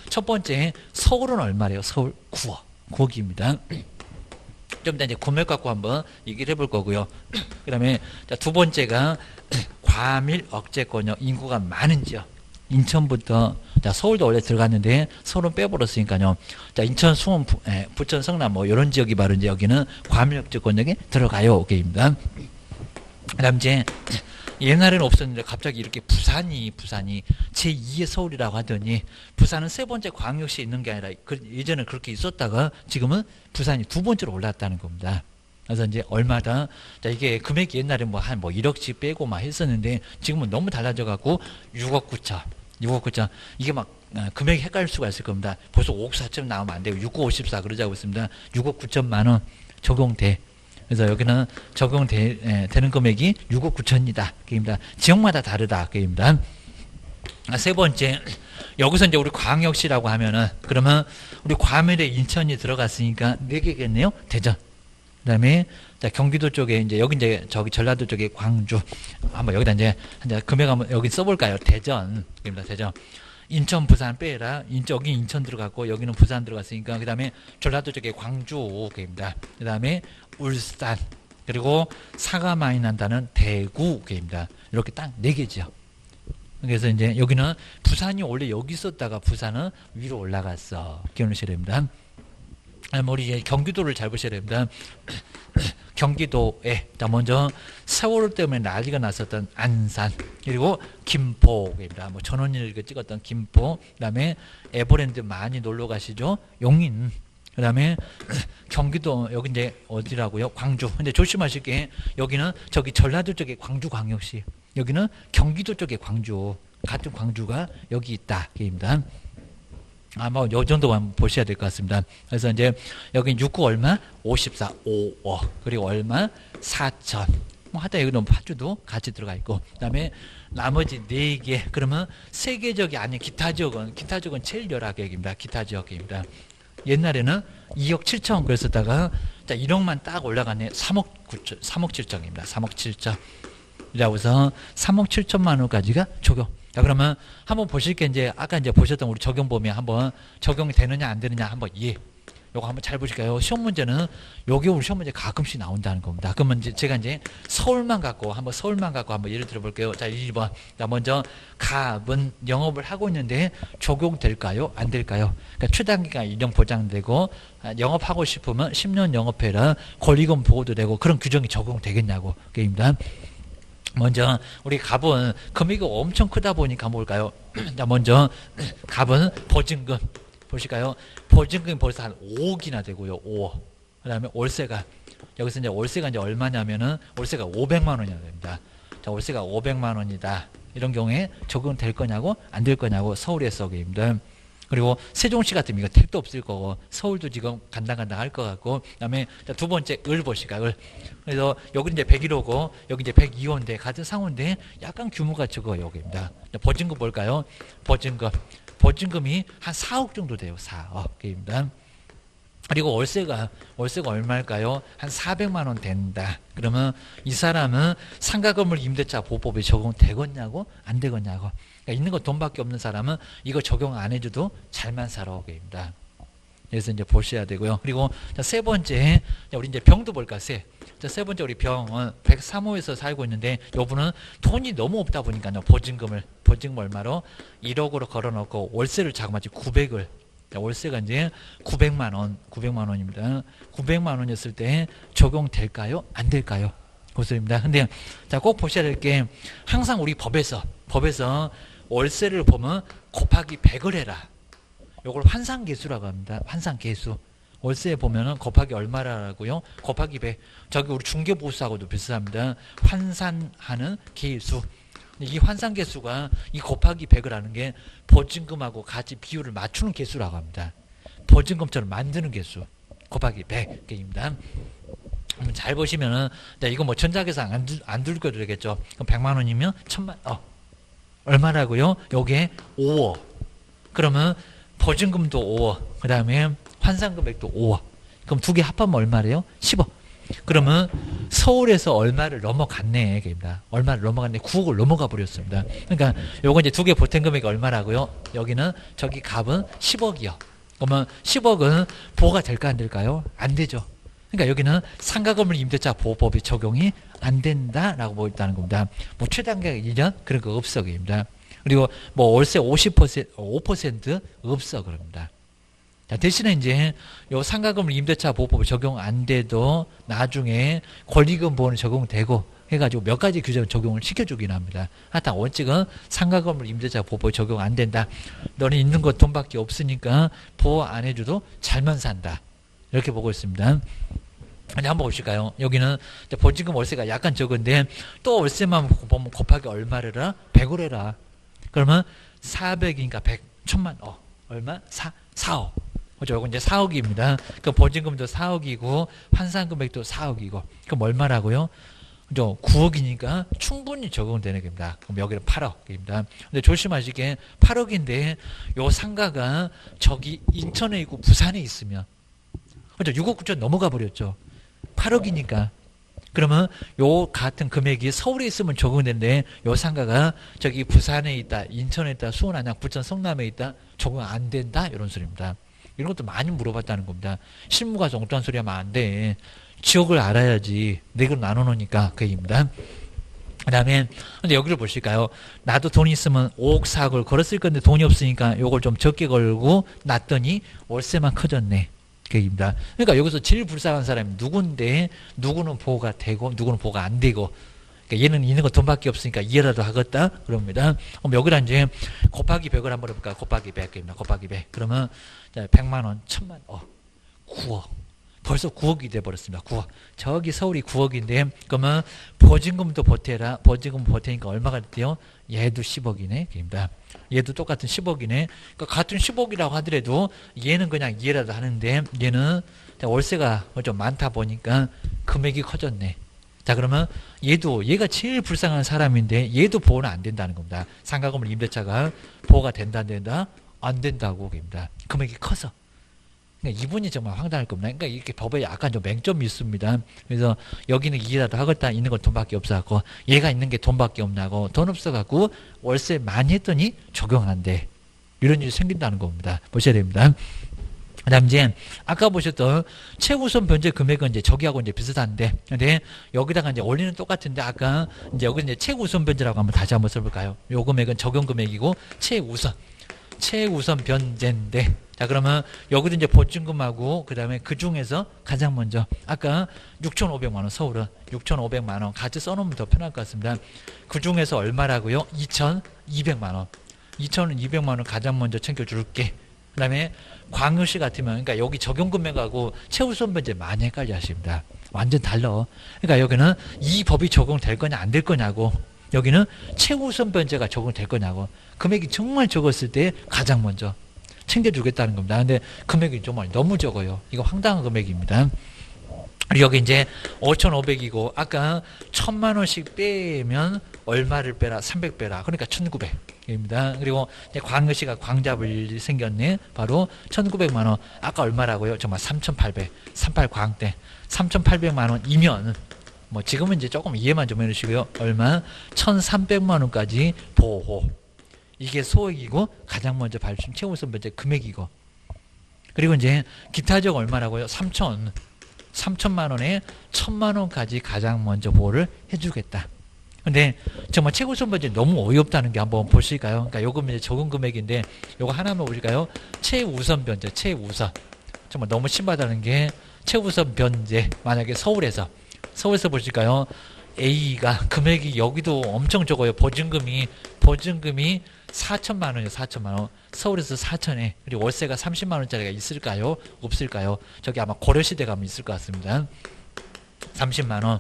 첫 번째, 서울은 얼마래요? 서울 9억. 거기입니다. 좀 이따 이제 금액 갖고 한번 얘기를 해볼 거고요. 그 다음에 두 번째가 과밀 억제권역, 인구가 많은 지역. 인천부터, 자, 서울도 원래 들어갔는데 서울은 빼버렸으니까요. 자, 인천, 수원, 부천, 성남 뭐 이런 지역이 바로 이제 여기는 과밀 억제권역에 들어가요. 오케이입니다. 그 다음 이제 옛날에는 없었는데 갑자기 이렇게 부산이 제2의 서울이라고 하더니, 부산은 세 번째 광역시에 있는 게 아니라 예전에 그렇게 있었다가 지금은 부산이 두 번째로 올랐다는 겁니다. 그래서 이제 얼마다, 자, 이게 금액이 옛날에 뭐 한 1억씩 빼고 막 했었는데 지금은 너무 달라져 갖고 6억 9천. 이게 막 금액이 헷갈릴 수가 있을 겁니다. 벌써 5억 4천 나오면 안 돼요. 6억 54 그러자고 있습니다. 6억 9천만 원 적용돼. 그래서 여기는 적용되는 금액이 6억 9천이다. 그입니다. 지역마다 다르다. 그입니다. 세 번째, 여기서 이제 우리 광역시라고 하면은, 그러면 우리 과밀에 인천이 들어갔으니까 4개겠네요. 대전. 그 다음에, 자, 경기도 쪽에 이제, 여기 이제, 저기 전라도 쪽에 광주. 한번 여기다 이제 금액 한번 여기 써볼까요? 대전. 그입니다. 대전. 인천, 부산 빼라. 여기 인천 들어갔고, 여기는 부산 들어갔으니까, 그 다음에 전라도 쪽에 광주. 그입니다. 그 다음에 울산, 그리고 사가 많이 난다는 대구. 그입니다. 이렇게 딱 4개죠. 그래서 이제 여기는 부산이 원래 여기 있었다가 부산은 위로 올라갔어. 기억하셔야 됩니다. 우리 이제 경기도를 잘 보셔야 됩니다. 경기도에, 자, 먼저 세월호 때문에 난리가 났었던 안산, 그리고 김포입니다. 뭐 전원일 찍었던 김포, 그 다음에 에버랜드 많이 놀러 가시죠. 용인, 그 다음에 경기도, 여기 이제 어디라고요? 광주. 근데 조심하실 게, 여기는 저기 전라도 쪽에 광주광역시, 여기는 경기도 쪽에 광주, 같은 광주가 여기 있다. 입니다. 아마 요 정도만 보셔야 될 것 같습니다. 그래서 이제 여기 6구 얼마? 54, 5억. 그리고 얼마? 4천. 뭐 하다 여기는 파주도 같이 들어가 있고, 그다음에 나머지 4개. 그러면 세계적이 아닌 기타 지역은 제일 열악역입니다. 기타 지역입니다. 옛날에는 2억 7천 그랬었다가, 자, 1억만 딱 올라가네. 3억 7천입니다. 3억 7천. 이라고서 3억 7천만 원까지가 적용. 자, 그러면 한번 보실 게, 이제 아까 이제 보셨던 우리 적용 범위 한번 적용이 되느냐 안 되느냐 한번 요거 한번 잘 보실까요? 시험 문제는 요게 우리 시험 문제 가끔씩 나온다는 겁니다. 그러면 이제 제가 이제 서울만 갖고 한번 예를 들어 볼게요. 자, 1번. 자, 먼저 갑은 영업을 하고 있는데 적용될까요? 안 될까요? 그러니까 최단기간 1년 보장되고, 영업하고 싶으면 10년 영업해라. 권리금 보호도 되고, 그런 규정이 적용되겠냐고. 게임입니다. 먼저 우리 갑은 금액이 엄청 크다 보니까 뭘까요? 자, 먼저 갑은 보증금 보실까요? 보증금이 벌써 한 5억이나 되고요. 5억. 그다음에 월세가, 여기서 이제 월세가 이제 얼마냐면은 월세가 500만 원이나 됩니다. 자, 월세가 500만 원이다. 이런 경우에 적용될 거냐고 안 될 거냐고 서울에서 게임들. 그리고 세종시 같으면 이거 택도 없을 거고, 서울도 지금 간당간당 할 것 같고, 그 다음에 두 번째 을 보실까, 을. 그래서 여기 이제 101호고, 여기 이제 102호인데, 같은 상호인데, 약간 규모가 적어요, 여기입니다. 보증금 볼까요? 보증금이 한 4억 정도 돼요, 4억. 입니다. 그리고 월세가 얼마일까요? 한 400만 원 된다. 그러면 이 사람은 상가건물 임대차 보호법에 적용되겠냐고 안 되겠냐고. 그러니까 있는 거 돈밖에 없는 사람은 이거 적용 안 해줘도 잘만 살아오게 됩니다. 그래서 이제 보셔야 되고요. 그리고 세 번째, 우리 이제 병도 볼까, 세 번째 우리 병은 103호에서 살고 있는데, 요분은 돈이 너무 없다 보니까요, 보증금 얼마로? 1억으로 걸어놓고, 월세를 자그마치 900을, 월세가 이제 900만 원입니다. 900만 원이었을 때 적용될까요? 안 될까요? 그것입니다. 근데, 자, 꼭 보셔야 될 게, 항상 우리 법에서 월세를 보면 곱하기 100을 해라. 요걸 환산계수라고 합니다. 환산계수. 월세에 보면은 곱하기 얼마라고요? 곱하기 100. 저기 우리 중개보수하고도 비슷합니다. 환산하는 계수. 이 환산계수가 이 곱하기 100을 하는 게 보증금하고 같이 비율을 맞추는 계수라고 합니다. 보증금처럼 만드는 계수. 곱하기 100입니다. 잘 보시면은, 이거 뭐 전자계산 안 들고 되겠죠. 그럼 100만 원이면 1000만, 얼마라고요? 요게 5억. 그러면 보증금도 5억, 그 다음에 환산금액도 5억. 그럼 두 개 합하면 얼마래요? 10억. 그러면 서울에서 얼마를 넘어갔네. 입니다. 얼마를 넘어갔네. 9억을 넘어가 버렸습니다. 그러니까 요거 이제 두 개 보탬금액이 얼마라고요? 여기는 저기 값은 10억이요. 그러면 10억은 보호가 될까 안 될까요? 안 되죠. 그러니까 여기는 상가건물 임대차 보호법이 적용이 안 된다라고 보고 있다는 겁니다. 뭐 최단계 1년 그런 거 없어. 입니다. 그리고 뭐 월세 5% 없어 그럽니다. 자, 대신에 이제 요 상가건물 임대차 보호법이 적용 안 돼도 나중에 권리금 보호는 적용되고 해가지고 몇 가지 규정을 적용을 시켜주긴 합니다. 하여튼 원칙은 상가건물 임대차 보호법이 적용 안 된다. 너는 있는 것 돈밖에 없으니까 보호 안 해줘도 잘만 산다. 이렇게 보고 있습니다. 이제 한번 보실까요? 여기는 보증금 월세가 약간 적은데 또 월세만 보면 곱하기 얼마래라? 100을 해라. 그러면 400이니까 100, 1000만, 얼마? 4억. 그죠? 이건 이제 4억입니다. 그 보증금도 4억이고, 환산금액도 4억이고. 그럼 얼마라고요? 그죠? 9억이니까 충분히 적용되는 겁니다. 그럼 여기는 8억입니다. 근데 조심하시게 8억인데, 요 상가가 저기 인천에 있고 부산에 있으면, 그죠? 6억 9천 넘어가 버렸죠. 8억이니까. 그러면 요 같은 금액이 서울에 있으면 적용되는데 요 상가가 저기 부산에 있다, 인천에 있다, 수원, 안양, 부천, 성남에 있다, 적용 안 된다 이런 소리입니다. 이런 것도 많이 물어봤다는 겁니다. 실무가서 엉뚱한 소리 하면 안 돼. 지역을 알아야지. 네 개로 나눠놓으니까 그 얘기입니다. 그 다음에 근데 여기를 보실까요? 나도 돈이 있으면 5억 4억을 걸었을 건데 돈이 없으니까 요걸 좀 적게 걸고 놨더니 월세만 커졌네. 그입니다. 그러니까 여기서 제일 불쌍한 사람이 누군데 누구는 보호가 되고 누구는 보호가 안 되고 그러니까 얘는 있는 거 돈밖에 없으니까 이해라도 하겠다 그럽니다. 그럼 여기다 이제 곱하기 100을 한번 해볼까요? 곱하기 100입니다. 곱하기 100 그러면 100만 원, 1000만, 9억 벌써 9억이 돼버렸습니다. 9억 저기 서울이 9억인데 그러면 보증금도 보태라. 보증금 보태니까 얼마가 돼요? 얘도 10억이네. 그입니다. 얘도 똑같은 10억이네. 그러니까 같은 10억이라고 하더라도 얘는 그냥 이해라도 하는데 얘는 월세가 좀 많다 보니까 금액이 커졌네. 자 그러면 얘가 제일 불쌍한 사람인데 얘도 보호는 안 된다는 겁니다. 상가건물 임대차가 보호가 된다 안 된다? 안 된다고 합니다. 금액이 커서. 그러니까 이분이 정말 황당할 겁니다. 그러니까 이렇게 법에 약간 좀 맹점이 있습니다. 그래서 여기는 이해라도 하겠다. 있는 건 돈밖에 없어갖고 얘가 있는 게 돈밖에 없나고 돈 없어갖고 월세 많이 했더니 적용 안 돼. 이런 일이 생긴다는 겁니다. 보셔야 됩니다. 그 다음 이제 아까 보셨던 최우선 변제 금액은 이제 저기하고 이제 비슷한데 근데 여기다가 이제 원리는 똑같은데 아까 이제 여기 이제 최우선 변제라고 한번 다시 한번 써볼까요? 요 금액은 적용 금액이고 최우선 변제인데 자 그러면 여기도 이제 보증금하고 그 다음에 그 중에서 가장 먼저 아까 6,500만 원 서울은 6,500만 원 같이 써놓으면 더 편할 것 같습니다. 그 중에서 얼마라고요? 2,200만 원 2,200만 원 가장 먼저 챙겨줄게. 그 다음에 광역시 같으면 그러니까 여기 적용금액하고 최우선 변제 많이 헷갈려 하십니다. 완전 달라. 그러니까 여기는 이 법이 적용될 거냐 안 될 거냐고 여기는 최우선 변제가 적용될 거냐고 금액이 정말 적었을 때 가장 먼저 챙겨주겠다는 겁니다. 근데 금액이 정말 너무 적어요. 이거 황당한 금액입니다. 여기 이제 5,500이고 아까 1,000만 원씩 빼면 얼마를 빼라? 300 빼라. 그러니까 1,900. 입니다. 그리고 이제 광역시가 광잡을 생겼네. 바로 1,900만 원. 아까 얼마라고요? 정말 3,800. 38 광대. 3,800만 원이면 뭐 지금은 이제 조금 이해만 좀 해주시고요. 얼마? 1,300만 원까지 보호. 이게 소액이고 가장 먼저 발생 최우선 번째 금액이고. 그리고 이제 기타적 얼마라고요? 3천만 원에 1,000만 원까지 가장 먼저 보호를 해주겠다. 근데 정말 최우선 번째 너무 어이없다는 게 한번 보실까요? 그러니까 요금 이제 적은 금액인데 요거 하나만 보실까요? 최우선 변제, 최우선. 정말 너무 심하다는 게 최우선 변제. 만약에 서울에서 보실까요? A가 금액이 여기도 엄청 적어요. 보증금이 4천만 원이에요. 4천만 원. 서울에서 4천에 그리고 월세가 30만 원짜리가 있을까요? 없을까요? 저기 아마 고려시대 가면 있을 것 같습니다. 30만 원.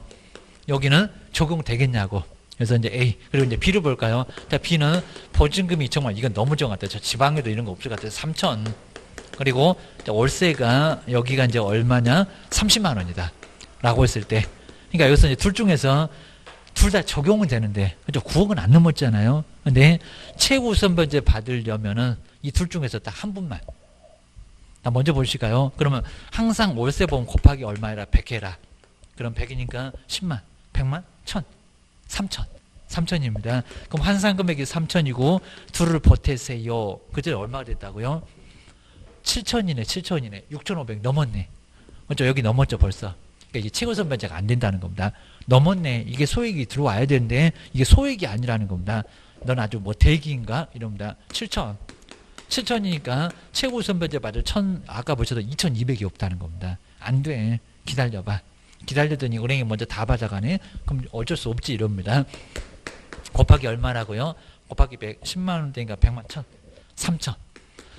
여기는 적용되겠냐고. 그래서 이제 A. 그리고 이제 B를 볼까요? B는 보증금이 정말 이건 너무 적은 것 같아요. 저 지방에도 이런 거 없을 것 같아요. 3천. 그리고 월세가 여기가 이제 얼마냐? 30만 원이다. 라고 했을 때. 그러니까 여기서 이제 둘 중에서 둘 다 적용은 되는데, 그죠? 9억은 안 넘었잖아요. 근데 최우선 변제 받으려면은 이 둘 중에서 딱 한 분만. 먼저 보실까요? 그러면 항상 월세 보험 곱하기 얼마라 100 해라. 그럼 100이니까 10만, 100만, 1000, 3000. 3000입니다. 그럼 환산 금액이 3000이고 둘을 보태세요. 그때 얼마가 됐다고요? 7000이네. 6500 넘었네. 그렇죠? 여기 넘었죠, 벌써. 그러니까 이게 최우선 변제가 안 된다는 겁니다. 넘었네. 이게 소액이 들어와야 되는데 이게 소액이 아니라는 겁니다. 넌 아주 뭐 대기인가? 이럽니다. 7000. 7000이니까 최우선 변제 받을 1000, 아까 보셔도 2200이 없다는 겁니다. 안 돼. 기다려봐. 기다리더니 은행이 먼저 다 받아가네. 그럼 어쩔 수 없지 이럽니다. 곱하기 얼마라고요? 곱하기 100, 10만 원대니까 100만 1000, 3000.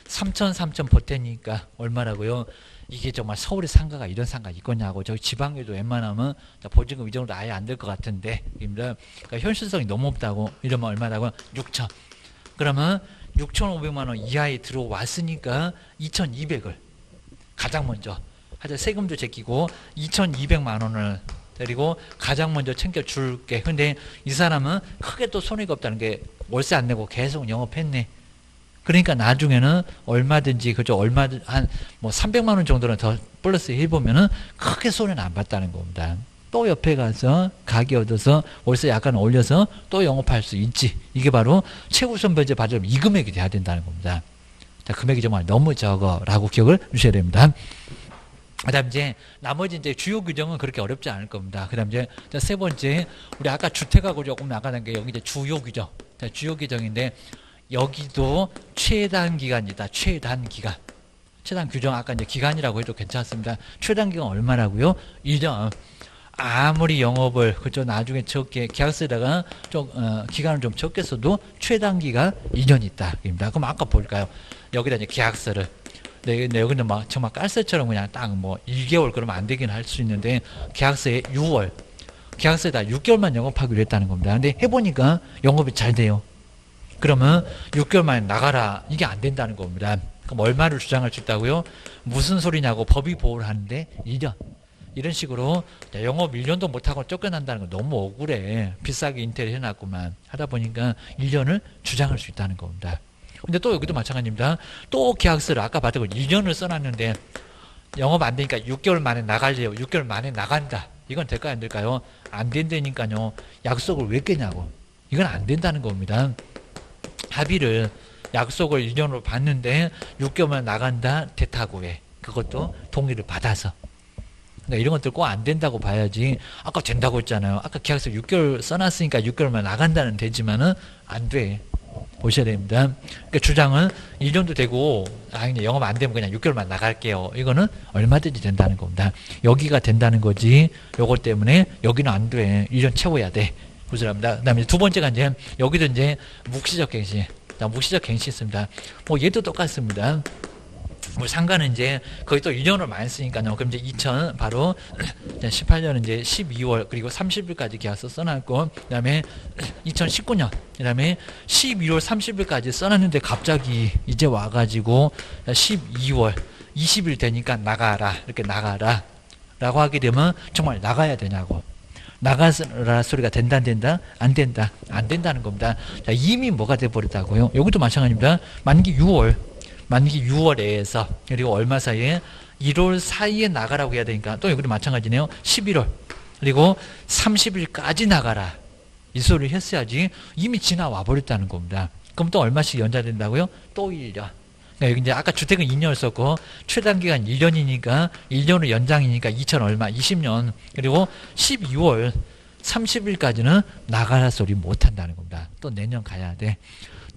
3000 보태니까 얼마라고요? 이게 정말 서울의 상가가 이런 상가 있겠냐고. 저기 지방에도 웬만하면 보증금 이 정도 아예 안 될 것 같은데. 그러니까 현실성이 너무 없다고. 이러면 얼마라고? 6000. 그러면 6,500만 원 이하에 들어왔으니까 2,200을 가장 먼저 하자. 세금도 제끼고 2,200만 원을 데리고 가장 먼저 챙겨줄게. 근데 이 사람은 크게 또 손해가 없다는 게 월세 안 내고 계속 영업했네. 그러니까 나중에는 얼마든지 그죠? 얼마든 한 뭐 300만 원 정도는 더 플러스 해보면은 크게 손해는 안 봤다는 겁니다. 또 옆에 가서 가게 얻어서 월세 약간 올려서 또 영업할 수 있지. 이게 바로 최우선 변제 받으면 이 금액이 돼야 된다는 겁니다. 자, 금액이 정말 너무 적어라고 기억을 주셔야 됩니다. 그다음 이제 나머지 이제 주요 규정은 그렇게 어렵지 않을 겁니다. 그다음 이제 세 번째 우리 아까 주택하고 조금 나가는 게 여기 이제 주요 규정. 자, 주요 규정인데 여기도 최단 기간이다. 최단 기간. 최단 규정 아까 이제 기간이라고 해도 괜찮습니다. 최단 기간 얼마라고요? 1년. 아무리 영업을 그죠 나중에 적게 계약서에다가 좀 기간을 좀 적게 써도 최단 기간 2년 있다. 그럼 아까 볼까요? 여기다 이제 계약서를 네, 여기는 막 정말 깔새처럼 그냥 딱 뭐 1개월 그러면 안 되긴 할 수 있는데 계약서에 6월 계약서에다 6개월만 영업하기로 했다는 겁니다. 근데 해보니까 영업이 잘 돼요. 그러면 6개월 만에 나가라. 이게 안 된다는 겁니다. 그럼 얼마를 주장할 수 있다고요? 무슨 소리냐고 법이 보호를 하는데 1년. 이런 식으로 영업 1년도 못하고 쫓겨난다는 건 너무 억울해. 비싸게 인테리어 해놨구만. 하다 보니까 1년을 주장할 수 있다는 겁니다. 근데 또 여기도 마찬가지입니다. 또 계약서를 아까 봤던 거 1년을 써놨는데 영업 안 되니까 6개월 만에 나갈래요. 6개월 만에 나간다. 이건 될까요? 안 될까요? 안 된다니까요. 약속을 왜 깨냐고. 이건 안 된다는 겁니다. 합의를 약속을 1년으로 받는데 6개월만 나간다 대타고 해. 그것도 동의를 받아서. 그러니까 이런 것들 꼭 안 된다고 봐야지. 아까 된다고 했잖아요. 아까 계약서 6개월 써놨으니까 6개월만 나간다는 되지만은 안 돼. 보셔야 됩니다. 그러니까 주장은 1년도 되고 영업 안 되면 그냥 6개월만 나갈게요. 이거는 얼마든지 된다는 겁니다. 여기가 된다는 거지. 요것 때문에 여기는 안 돼. 1년 채워야 돼. 보시랍니다. 그 다음에 두 번째가 이제 여기도 이제 묵시적 갱신. 자, 묵시적 갱신 있습니다. 뭐 얘도 똑같습니다. 뭐 상가는 이제 거의 또 1년을 많이 쓰니까요. 그럼 이제 2000 바로 18년은 이제 12월 그리고 30일까지 계약서 써놨고 그다음에 2019년 그다음에 12월 30일까지 써놨는데 갑자기 이제 와가지고 12월 20일 되니까 나가라 이렇게 나가라 라고 하게 되면 정말 나가야 되냐고. 나가라 소리가 된다 안 된다? 안 된다. 안 된다는 겁니다. 자, 이미 뭐가 돼버렸다고요? 여기도 마찬가지입니다. 만기 6월에서 그리고 얼마 사이에 1월 사이에 나가라고 해야 되니까 또 여기도 마찬가지네요. 11월 그리고 30일까지 나가라. 이 소리를 했어야지 이미 지나와 버렸다는 겁니다. 그럼 또 얼마씩 연장된다고요? 또 1년. 그러니까 여기 이제 아까 주택은 2년을 썼고 최단기간 1년이니까 1년으로 연장이니까 2000 얼마 20년 그리고 12월 30일까지는 나가라 소리 못 한다는 겁니다. 또 내년 가야 돼.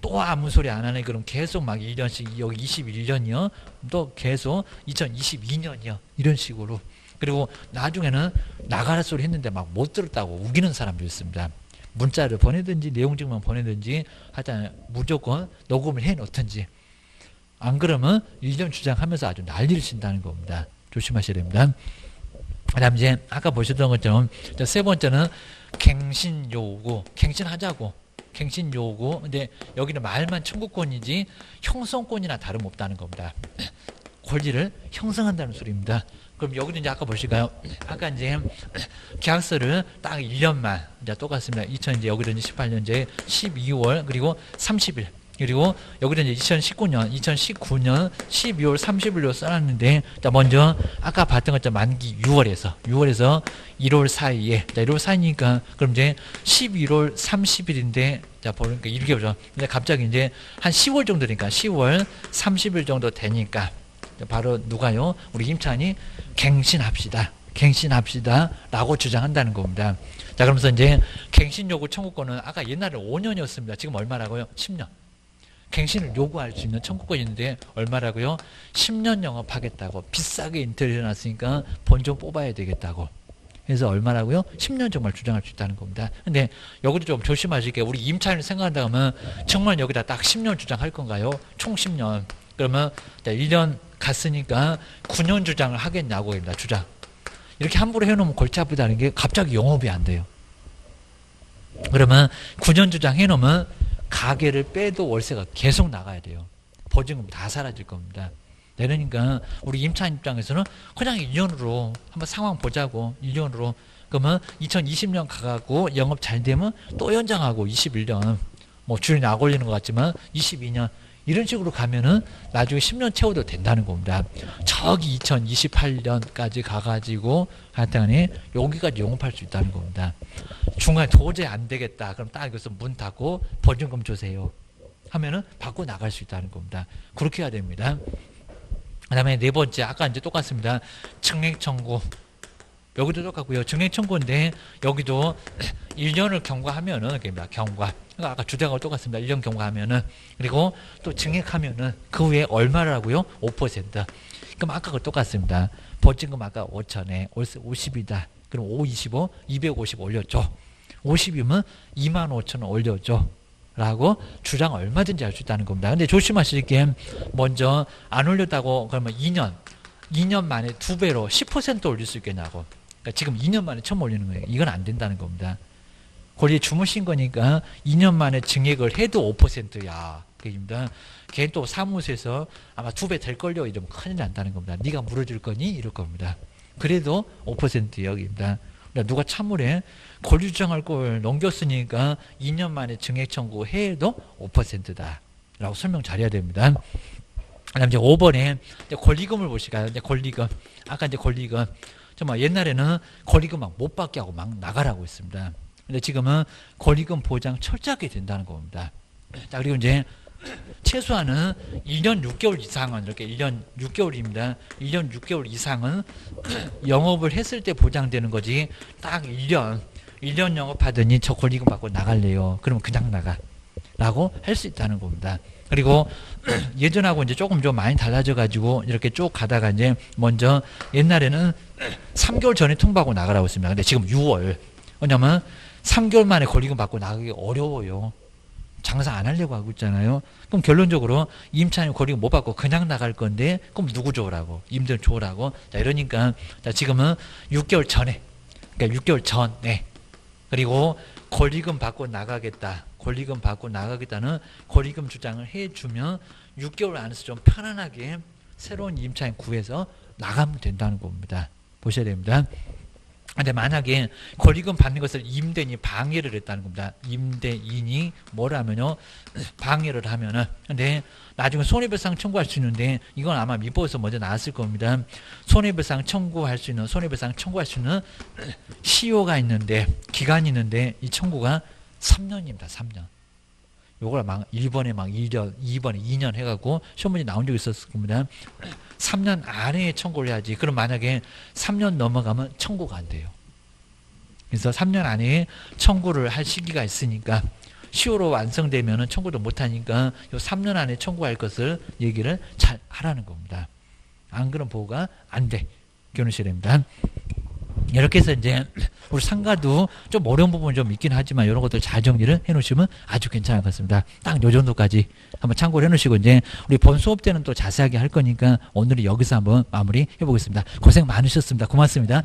또 아무 소리 안 하네. 그럼 계속 막 1년씩 여기 21년이요. 또 계속 2022년이요. 이런 식으로. 그리고 나중에는 나가라 소리 했는데 막 못 들었다고 우기는 사람도 있습니다. 문자를 보내든지 내용증만 보내든지 하여튼 무조건 녹음을 해놓든지 안 그러면 1년 주장하면서 아주 난리를 친다는 겁니다. 조심하셔야 됩니다. 그 다음 이제 아까 보셨던 것처럼 세 번째는 갱신 요구. 갱신하자고. 갱신 요구. 근데 여기는 말만 청구권이지 형성권이나 다름없다는 겁니다. 권리를 형성한다는 소리입니다. 그럼 여기도 이제 아까 보실까요? 아까 이제 계약서를 딱 1년만 이제 똑같습니다. 이제 여기도 이제 18년제 12월 그리고 30일 그리고 여기도 이제 2019년 12월 30일로 써놨는데 자 먼저 아까 봤던 것처럼 만기 6월에서 1월 사이에 자 1월 사이니까 그럼 이제 11월 30일인데 자 보니까 이렇게 보죠. 근데 갑자기 이제 한 10월 정도 되니까 10월 30일 정도 되니까 바로 누가요? 우리 임차인이 갱신합시다 라고 주장한다는 겁니다. 자 그러면서 이제 갱신 요구 청구권은 아까 옛날에 5년이었습니다. 지금 얼마라고요? 10년. 갱신을 요구할 수 있는 청구권이 있는데 얼마라고요? 10년 영업하겠다고 비싸게 인테리어 해놨으니까 본전 뽑아야 되겠다고 해서 얼마라고요? 10년 정말 주장할 수 있다는 겁니다. 근데 여기도 좀 조심하실게요. 우리 임차인을 생각한다 하면 정말 여기다 딱 10년 주장할 건가요? 총 10년. 그러면 1년 갔으니까 9년 주장을 하겠냐고 합니다. 주장. 이렇게 함부로 해놓으면 골치 아프다는 게 갑자기 영업이 안 돼요. 그러면 9년 주장 해놓으면 가게를 빼도 월세가 계속 나가야 돼요. 보증금 다 사라질 겁니다. 그러니까 우리 임차인 입장에서는 그냥 1년으로 한번 상황 보자고 1년으로 그러면 2020년 가가고 영업 잘 되면 또 연장하고 21년 뭐 줄이 약 올리는 것 같지만 22년 이런 식으로 가면은 나중에 10년 채워도 된다는 겁니다. 저기 2028년까지 가가지고 하여튼간에 여기까지 영업할 수 있다는 겁니다. 중간에 도저히 안 되겠다. 그럼 딱 여기서 문 닫고 보증금 주세요. 하면은 받고 나갈 수 있다는 겁니다. 그렇게 해야 됩니다. 그 다음에 네 번째, 아까 이제 똑같습니다. 증액 청구. 여기도 똑같고요. 증액 청구인데 여기도 1년을 경과하면은 됩니다. 경과. 아까 주택하고 똑같습니다. 1년 경과하면은 그리고 또 증액하면은 그 후에 얼마라고요? 5%. 그럼 아까 그 똑같습니다. 보증금 아까 5천에 50이다. 그럼 5, 25, 250 올렸죠. 50이면 25,000원 올렸죠. 라고 주장 얼마든지 할 수 있다는 겁니다. 근데 조심하실 게 먼저 안 올렸다고 그러면 2년 만에 2배로 10% 올릴 수 있겠냐고. 그러니까 지금 2년 만에 처음 올리는 거예요. 이건 안 된다는 겁니다. 권리에 주무신 거니까 2년 만에 증액을 해도 5%야. 그입니다. 걔 또 사무소에서 아마 2배 될걸요. 이러면 큰일 난다는 겁니다. 네가 물어줄 거니? 이럴 겁니다. 그래도 5% 여기입니다. 그러니까 누가 참으래 권리 주장할 걸 넘겼으니까 2년 만에 증액 청구해도 5%다. 라고 설명 잘해야 됩니다. 그다음 이제 5번에 이제 권리금을 보실까요? 이제 권리금. 아까 이제 권리금. 정말 옛날에는 권리금 막 못 받게 하고 막 나가라고 했습니다. 근데 지금은 권리금 보장 철저하게 된다는 겁니다. 자, 그리고 이제 최소한은 1년 6개월 이상은 이렇게 1년 6개월입니다. 1년 6개월 이상은 영업을 했을 때 보장되는 거지. 딱 1년 영업하더니 저 권리금 받고 나갈래요. 그러면 그냥 나가. 라고 할 수 있다는 겁니다. 그리고 예전하고 이제 조금 좀 많이 달라져 가지고 이렇게 쭉 가다가 이제 먼저 옛날에는 3개월 전에 통보하고 나가라고 했습니다. 근데 지금 6월. 왜냐면 3개월 만에 권리금 받고 나가기 어려워요. 장사 안 하려고 하고 있잖아요. 그럼 결론적으로 임차인 권리금 못 받고 그냥 나갈 건데 그럼 누구 줘라고? 임대 줘라고? 자, 이러니까 자, 지금은 6개월 전에 그러니까 6개월 전에 그리고 권리금 받고 나가겠다. 권리금 받고 나가겠다는 권리금 주장을 해주면 6개월 안에서 좀 편안하게 새로운 임차인 구해서 나가면 된다는 겁니다. 보셔야 됩니다. 근데 만약에 권리금 받는 것을 임대인이 방해를 했다는 겁니다. 임대인이 뭐라면요, 방해를 하면은. 근데 나중에 손해배상 청구할 수 있는데, 이건 아마 민법에서 먼저 나왔을 겁니다. 손해배상 청구할 수 있는 시효가 있는데, 기간이 있는데, 이 청구가 3년입니다. 3년. 요걸 막 1번에 막 1년, 2번에 2년 해갖고 시험문제 나온 적이 있었을 겁니다. 3년 안에 청구를 해야지. 그럼 만약에 3년 넘어가면 청구가 안 돼요. 그래서 3년 안에 청구를 할 시기가 있으니까 시효로 완성되면 청구도 못하니까 요 3년 안에 청구할 것을 얘기를 잘 하라는 겁니다. 안 그런 보호가 안 돼. 교훈시됩니다. 이렇게 해서 이제 우리 상가도 좀 어려운 부분이 좀 있긴 하지만 이런 것들 잘 정리를 해 놓으시면 아주 괜찮을 것 같습니다. 딱 요 정도까지 한번 참고를 해 놓으시고 이제 우리 본 수업 때는 또 자세하게 할 거니까 오늘은 여기서 한번 마무리 해 보겠습니다. 고생 많으셨습니다. 고맙습니다.